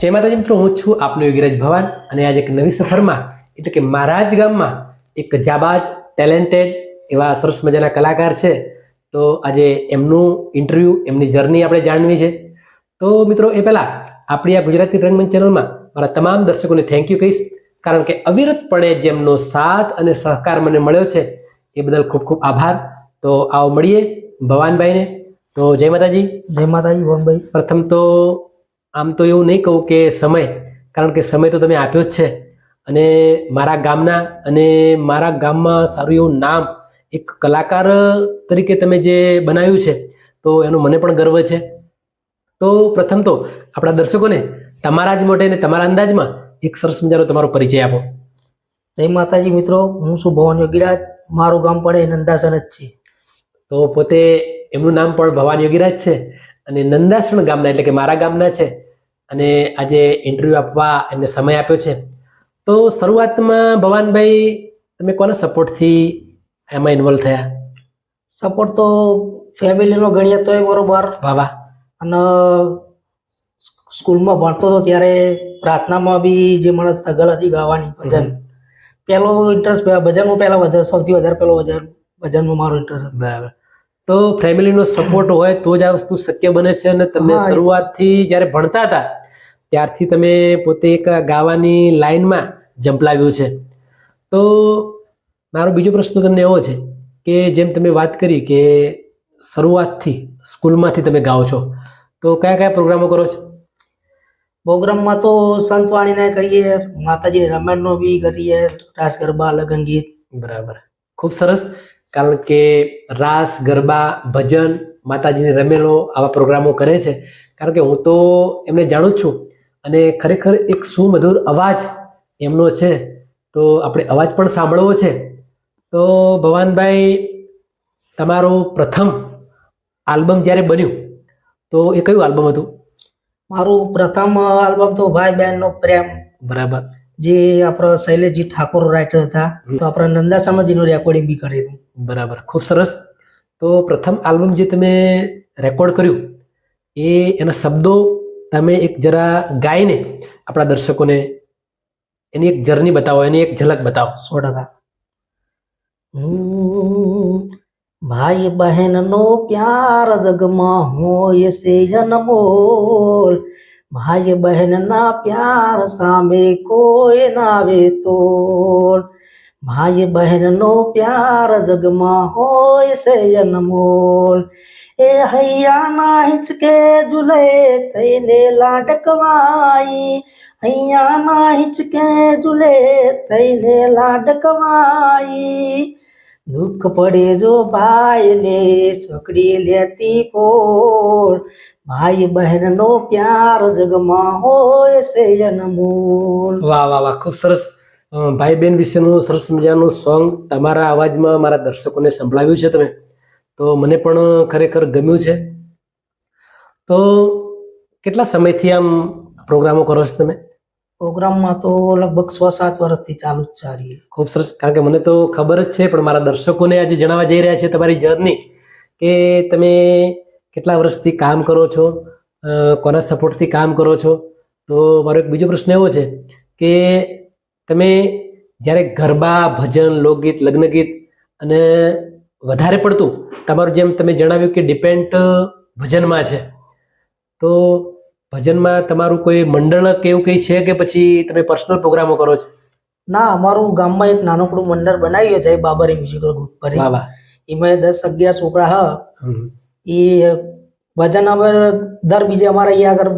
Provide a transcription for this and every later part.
જય માતાજી મિત્રો, હું છું આપનો યોગીરાજ ભવાન અને આજે એક નવી સફરમાં એટલે કે મારા જ ગામમાં એક જાબાજ ટેલેન્ટેડ એવા સરસ મજાના કલાકાર છે. તો આજે એમનું ઇન્ટરવ્યૂ, એમની જર્ની આપણે જાણવી છે. તો મિત્રો એ પહેલા આપણી આ ગુજરાતી રંગમંચ ચેનલમાં મારા તમામ દર્શકોને થેન્ક યુ કહીશ, કારણ કે અવિરતપણે જેમનો સાથ અને સહકાર મને મળ્યો છે એ બદલ ખૂબ ખૂબ આભાર. તો આવો મળીએ ભવાનભાઈને. તો જય માતાજી. જય માતાજી ભવનભાઈ. પ્રથમ તો આમ તો એવું નહીં કહું કે સમય, કારણ કે સમય તો તમે આપ્યો જ છે અને મારા ગામના અને મારા ગામમાં સારું એવું નામ એક કલાકાર તરીકે તમે જે બનાવ્યું છે તો એનું મને પણ ગર્વ છે. તો પ્રથમ તો આપણા દર્શકોને તમારા જ મોટે ને તમારા અંદાજમાં એક સરસ મજાનો તમારો પરિચય આપો. જય માતાજી મિત્રો, હું છું ભવન યોગીરાજ. મારું ગામ પડે નંદાસણ જ છે. તો પોતે એમનું નામ પણ ભવાન યોગીરાજ છે અને નંદાસણ ગામના એટલે કે મારા ગામના છે અને આજે ઇન્ટરવ્યૂ આપવા એમને સમય આપ્યો છે. તો શરૂઆતમાં ભવાનભાઈ તમે કોના સપોર્ટથી એમાં ઇન્વોલ્વ થયા? સપોર્ટ તો ફેમિલીનો ગણીએ તોય બરોબર. વાહ. અને સ્કૂલમાં ભણતો હતો ત્યારે પ્રાર્થનામાં બી જે મને સ્ટ્રગલ હતી ગાવાની, ભજન પહેલો ઇન્ટરેસ્ટ ભજનમાં પહેલા સૌથી વધારે પહેલો ભજનમાં મારો ઇન્ટરેસ્ટ હતો. બરાબર. તો ફેમિલીનો સપોર્ટ હોય તો જ આ વસ્તુ શક્ય બને છે અને તમને શરૂઆતથી જ્યારે ભણતા હતા ત્યારથી તમે પોતે એક ગાવાની લાઈનમાં ઝંપલાવ્યું છે. તો મારો બીજો પ્રશ્ન તમને એવો છે કે જેમ તમે વાત કરી કે શરૂઆતથી સ્કૂલમાંથી તમે ગાઓ છો, તો કયા કયા પ્રોગ્રામો કરો છો? પ્રોગ્રામમાં તો સંતવાણીના કરીએ, માતાજી રામાયણનો બી કરીએ, રાસ ગરબા, લગન ગીત. બરાબર, ખૂબ સરસ. કારણ કે રાસ ગરબા, ભજન, માતાજીની રમેલો આવા પ્રોગ્રામો કરે છે. કારણ કે હું તો એમને જાણું જ છું અને ખરેખર એક સુમધુર અવાજ એમનો છે, તો આપણે અવાજ પણ સાંભળવો છે. તો ભવાનભાઈ, તમારું પ્રથમ આલ્બમ જ્યારે બન્યું તો એ કયું આલ્બમ હતું? મારું પ્રથમ આલ્બમ તો ભાઈ બહેનનો પ્રેમ. બરાબર. જે આપણા શૈલેષજી ઠાકોર રાઇટર હતા, તો આપણે નંદાસામાજીનું રેકોર્ડિંગ બી કર્યું. બરાબર, ખૂબ સરસ. તો પ્રથમ આલ્બમ જે તમે રેકોર્ડ કર્યું એના શબ્દો તમે એક જરા ગાઈને આપણા દર્શકોને એની એક જર્ની બતાવો, એની એક ઝલક બતાવો. 100%. ભાઈ બહેનનો પ્યાર જગમાં હોય છે અનમોલ, ભાઈ બહેનના પ્યાર સામે કોઈ ના આવે તોલ, ભાઈ બહેનનો પ્યાર જગમાં હોય છે અનમોલ, એ હૈયાના હિંચકે ઝૂલે થઈને લાડકવાઈ, હૈયાના હિંચકે ઝૂલે થઈને લાડકવાઈ, દુઃખ પડે જો ભાઈ ને છોકરી લેતી પોર, ભાઈ બહેનનો પ્યાર જગમાં હોય છે અનમોલ. વાહ વાહ વાહ, ખૂબ સરસ. ભાઈ બહેન વિશેનું સરસ મજાનું સોંગ તમારા અવાજમાં મારા દર્શકોને સંભળાવ્યું છે તમે, તો મને પણ ખરેખર ગમ્યું છે. તો કેટલા સમયથી આમ પ્રોગ્રામો કરો છો તમે? પ્રોગ્રામમાં તો લગભગ 6-7 વર્ષથી ચાલુ જ છે. ખૂબ સરસ. કારણ કે મને તો ખબર જ છે, પણ મારા દર્શકોને આજે જણાવવા જઈ રહ્યા છે તમારી જર્ની, કે તમે કેટલા વર્ષથી કામ કરો છો, કોના સપોર્ટથી કામ કરો છો. તો મારો એક બીજો પ્રશ્ન એવો છે કે તમે જ્યારે ગરબા, ભજન, લોકગીત, લગ્નગીત અને વધારે પડતું તમારું જેમ તમે જણાવ્યું કે ડિપેન્ડ ભજનમાં છે, તો ભજનમાં તમારું કોઈ મંડળ કે એવું કંઈ છે કે પછી તમે પર્સનલ પ્રોગ્રામો કરો છો? ના, અમારું ગામમાં એક નાનકડું મંડળ બનાવ્યું છે, બાબરી મ્યુઝિકલ ગ્રુપ કરી. એમાં 10-11 છોકરા હા, એ ભજન અમે દર બીજે અમારે અહીંયા આગળ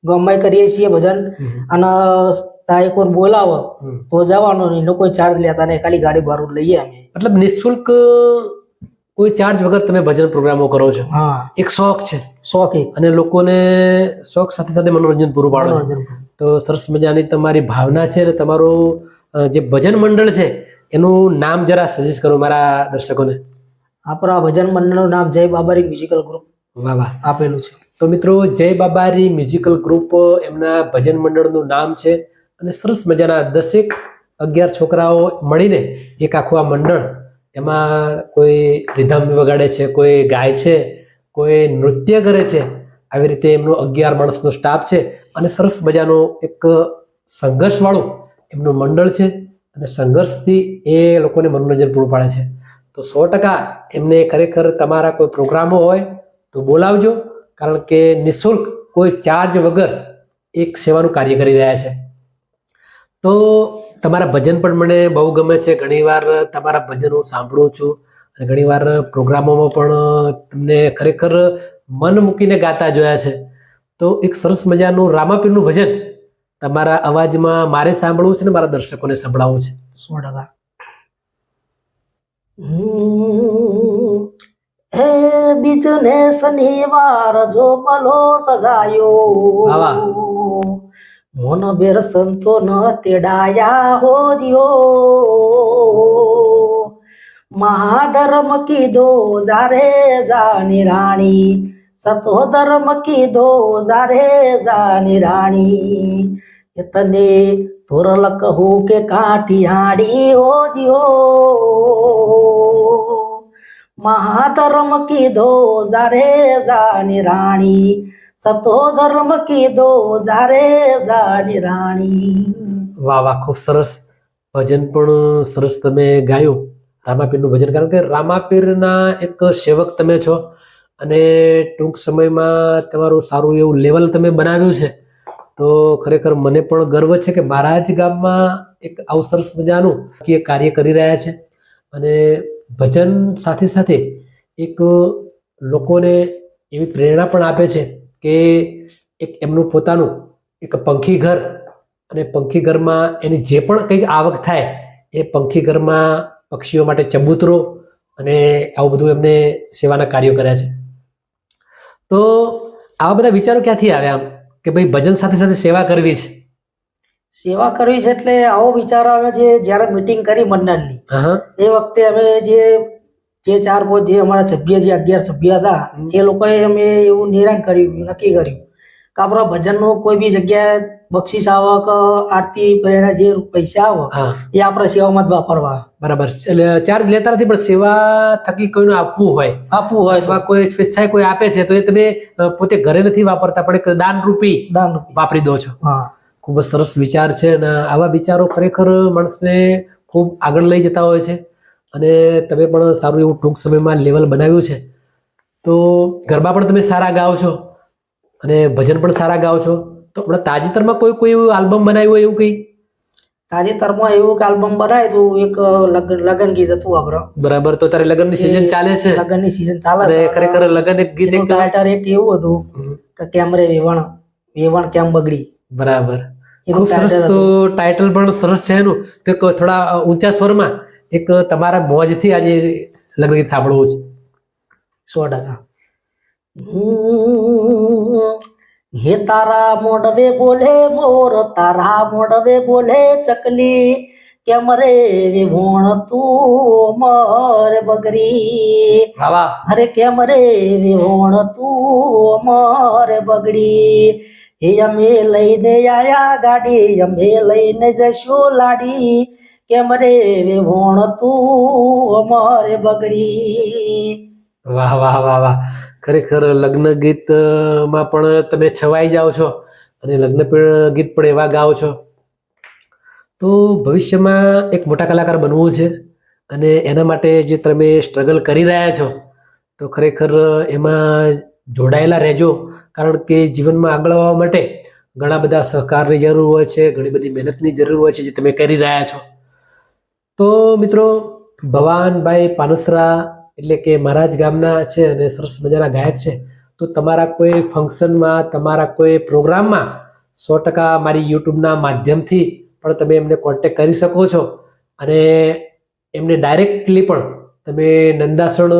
ગામમાં કરીએ છીએ ભજન. અને એક વાર બોલાવો તો જવાનું, એનો કોઈ ચાર્જ લેતા નહીં, ખાલી ગાડી ભાડું લઈએ અમે. મતલબ નિઃશુલ્ક, કોઈ ચાર્જ વગર તમે ભજન પ્રોગ્રામો કરો છો? હા, એક શોખ છે. શોખ એક, અને લોકોને શોખ સાથે સાથે મનોરંજન પૂરું પાડો. તો સરસ મજાની તમારી ભાવના છે અને તમારું જે ભજન મંડળ છે એનું નામ જરા સજેસ્ટ કરો મારા દર્શકોને. આપણા ભજન મંડળનું નામ જય બાબારી મ્યુઝિકલ ગ્રુપ વાહ વાહ આપેલું છે. તો મિત્રો, જય બાબારી મ્યુઝિકલ ગ્રુપ એમના ભજન મંડળનું નામ છે અને સરસ મજાના 10-11 છોકરાઓ મળીને એક આખું આ મંડળ, એમાં કોઈ રિધમ વગાડે છે, કોઈ ગાય છે, કોઈ નૃત્ય કરે છે આવી રીતે એમનો 11 માણસનો સ્ટાફ છે અને સરસ મજાનો એક સંઘર્ષવાળું એમનું મંડળ છે અને સંઘર્ષથી એ લોકોને મનોરંજન પૂરું પાડે છે. તો 100% એમને ખરેખર તમારા કોઈ પ્રોગ્રામો હોય તો બોલાવજો, કારણ કે નિઃશુલ્ક કોઈ ચાર્જ વગર એક સેવાનું કાર્ય કરી રહ્યા છે. તો તમારા ભજન પણ મને બહુ ગમે છે. ઘણીવાર તમારા ભજન હું સાંભળું છું અને ઘણીવાર પ્રોગ્રામોમાં પણ તમને ખરેખર મન મૂકીને ગાતા જોયા છે. તો એક સરસ મજાનું રામાપીરનું ભજન તમારા અવાજમાં મારે સાંભળવું છે ને મારા દર્શકોને સંભળાવવું છે. 100%. હે બીજને શનિવાર જો મલો સગાયો, વાહ. મોન બેર સંતો ન તેડાયા હો દિયો, મહાધર્મ કીધો જારે જાની રાણી, સતો ધર્મ કીધો જારે જાની રાણી, એ તને તોરલ કહું કે કાઠિયાડી હો દિયો, મહાધર્મ કીધો જારે જાની રાણી, સતો ધર્મ કીધો જારે જાની રાણી. વાહ વાહ, ખૂબ સરસ ભજન પણ સરસ તમે ગાયું, રામાપીરનું ભજન. કારણ કે રામાપીરના એક સેવક તમે છો અને ટૂંક સમયમાં તમારું સારું એવું લેવલ તમે બનાવ્યું છે. તો ખરેખર મને પણ ગર્વ છે કે મારા જ ગામમાં એક આવું સરસ મજાનું કાર્ય કરી રહ્યા છે અને ભજન સાથે સાથે એક લોકોને એવી પ્રેરણા પણ આપે છે કે એક એમનું પોતાનું એક પંખી ઘર, અને પંખી ઘરમાં એની જે પણ કંઈક આવક થાય એ પંખી ઘરમાં પક્ષીઓ માટે ચબૂતરો અને આવું બધું એમને સેવાના કાર્યો કર્યા છે. તો આવા બધા વિચારો ક્યાંથી આવ્યા આમ કે ભાઈ ભજન સાથે સાથે સેવા કરવી છે? સેવા કરવી છે એટલે આવો વિચાર આવે છે જ્યારે મીટિંગ કરી મંડળની, એ વખતે અમે જે 4-5 જે અમારા સભ્ય જે 11 સભ્ય હતા એ લોકોએ અમે એવું નિર્ણય કર્યું, નક્કી કર્યું કે આપણા ભજનનું કોઈ બી જગ્યાએ બક્ષિસ આવક આરતી પ્રેરણા જે પૈસા આવે એ આપણે સેવામાં જ વાપરવા. બરાબર. એટલે ચાર્જ લેતા નથી, પણ સેવા થકી કોઈને આપવું હોય અથવા કોઈ સ્વેચ્છાએ કોઈ આપે છે તો એ તમે પોતે ઘરે નથી વાપરતા પણ એક દાન રૂપી વાપરી દો છો. ખૂબ જ સરસ વિચાર છે અને આવા વિચારો ખરેખર માણસને ખૂબ આગળ લઈ જતા હોય છે અને તમે પણ સારું એવું ટૂંક સમયમાં લેવલ બનાવ્યું છે. તો ગરબા પણ તમે સારા ગાઓ છો અને ભજન પણ સારા ગાઓ છો. તો હમણાં તાજેતરમાં કોઈ એવું આલ્બમ બનાવ્યું હોય એવું કંઈ? તાજેતરમાં એવું એક આલ્બમ બનાવ્યું હતું, એક લગન ગીત હતું આપણો. બરાબર. તો તારે લગનની સીઝન ચાલે છે? લગનની સીઝન ચાલે છે. ખરેખર લગન એક ગીત એક એવું હતું કે કેમ રે વેવણ કેમ બગડી. બરાબર. ખૂબ સરસ. તો ટાઇટલ પણ સરસ છે એનું. તો થોડા ઊંચા સ્વરમાં એક તમારા મોજથી આજે લગ્ન ગીત સાંભળવું છે. 100%. હે તારા મોડવે બોલે મોર, તારા મોડવે બોલે ચકલી, કેમ રે વિભોણ તું અમર બગડી, અરે કેમ રે વિભોણ તું અમર બગડી, હે અમે લઈને આયા ગાડી, અમે લઈને જશું લાડી, કેમ રે વિભોણ તું અમર બગડી. વાહ વાહ વાહ વાહ. ખરેખર લગ્ન ગીતમાં પણ તમે છવાઈ જાઓ છો અને લગ્ન ગીત પણ એવા ગાઓ છો. તો ભવિષ્યમાં એક મોટા કલાકાર બનવું છે અને એના માટે જે તમે સ્ટ્રગલ કરી રહ્યા છો તો ખરેખર એમાં જોડાયેલા રહેજો, કારણ કે જીવનમાં આગળ આવવા માટે ઘણા બધા સહકારની જરૂર હોય છે, ઘણી બધી મહેનતની જરૂર હોય છે જે તમે કરી રહ્યા છો. તો મિત્રો, ભવાનભાઈ પાનસરા એટલે કે મારા જ ગામના છે અને સરસ મજાના ગાયક છે. તો તમારા કોઈ ફંક્શનમાં, તમારા કોઈ પ્રોગ્રામમાં 100% મારી યુટ્યુબના માધ્યમથી પણ તમે એમને કોન્ટેક્ટ કરી શકો છો અને એમને ડાયરેક્ટલી પણ તમે નંદાસણ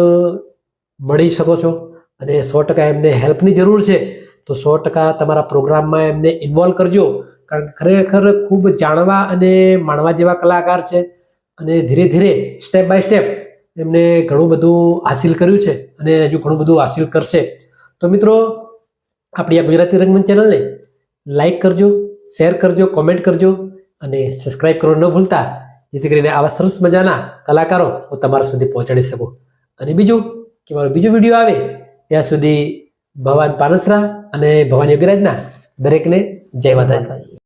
મળી શકો છો અને 100% એમને હેલ્પની જરૂર છે તો 100% તમારા પ્રોગ્રામમાં એમને ઇન્વોલ્વ કરજો, કારણ કે ખરેખર ખૂબ જાણવા અને માણવા જેવા કલાકાર છે અને ધીરે ધીરે સ્ટેપ બાય સ્ટેપ એમને ઘણું બધું હાસિલ કર્યું છે અને હજુ ઘણું બધું હાસિલ કરશે. તો મિત્રો, આપણી આ ગુજરાતી રંગમંચ ચેનલને લાઈક કરજો, શેર કરજો, કોમેન્ટ કરજો અને સબસ્ક્રાઇબ કરવાનું ન ભૂલતા, જેથી કરીને આવા સરસ મજાના કલાકારો હું તમારા સુધી પહોંચાડી શકું. અને બીજું કે મારો બીજો વિડીયો આવે ત્યાં સુધી ભવાન પાનસરા અને ભવાન યોગીરાજના દરેકને જય માતાજી.